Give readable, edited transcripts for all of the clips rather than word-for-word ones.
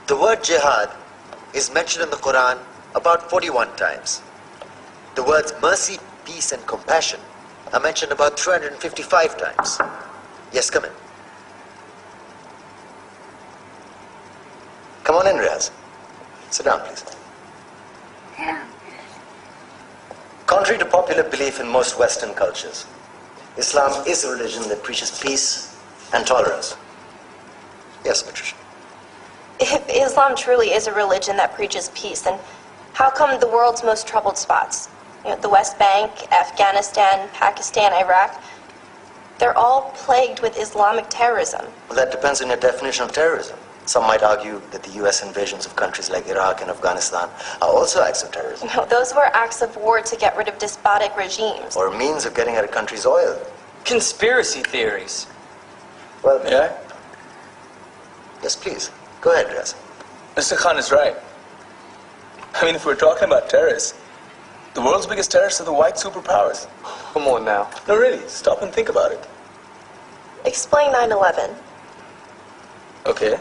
The word jihad is mentioned in the Quran about 41 times. The words mercy, peace, and compassion are mentioned about 355 times. Yes, come in. Come on in, Riaz. Sit down, please. Contrary to popular belief in most Western cultures, Islam is a religion that preaches peace and tolerance. Yes, Patricia. If Islam truly is a religion that preaches peace, then how come the world's most troubled spots, the West Bank, Afghanistan, Pakistan, Iraq, they're all plagued with Islamic terrorism? Well, that depends on your definition of terrorism. Some might argue that the U.S. invasions of countries like Iraq and Afghanistan are also acts of terrorism. No, those were acts of war to get rid of despotic regimes. Or means of getting at a country's oil. Conspiracy theories. Well, Yeah? yes, please. Go ahead, Riaz. Mr. Khan is right. I mean, if we're talking about terrorists, the world's biggest terrorists are the white superpowers. Come on now. No, really, stop and think about it. Explain 9/11. Okay.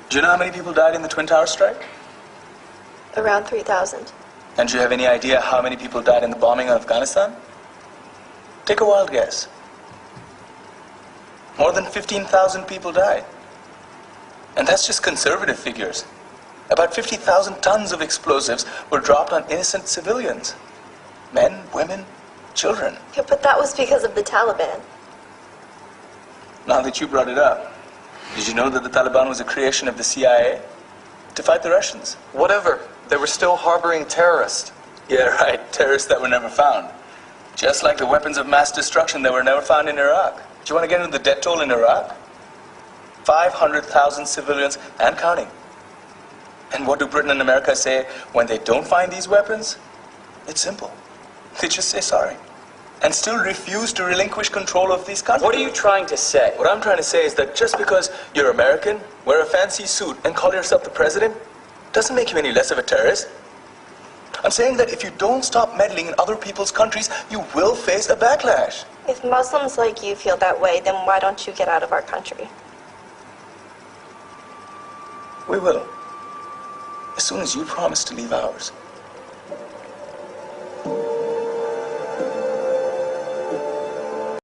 Do you know how many people died in the Twin Towers strike? Around 3,000. And do you have any idea how many people died in the bombing of Afghanistan? Take a wild guess. More than 15,000 people died. And that's just conservative figures. About 50,000 tons of explosives were dropped on innocent civilians. Men, women, children. Yeah, but that was because of the Taliban. Now that you brought it up, did you know that the Taliban was a creation of the CIA to fight the Russians? Whatever. They were still harboring terrorists. Yeah, right. Terrorists that were never found. Just like the weapons of mass destruction that were never found in Iraq. Do you want to get into the death toll in Iraq? 500,000 civilians and counting. And what do Britain and America say when they don't find these weapons? It's simple. They just say sorry. And still refuse to relinquish control of these countries. What are you trying to say? What I'm trying to say is that just because you're American, wear a fancy suit, and call yourself the president, doesn't make you any less of a terrorist. I'm saying that if you don't stop meddling in other people's countries, you will face a backlash. If Muslims like you feel that way, then why don't you get out of our country? We will. As soon as you promise to leave ours.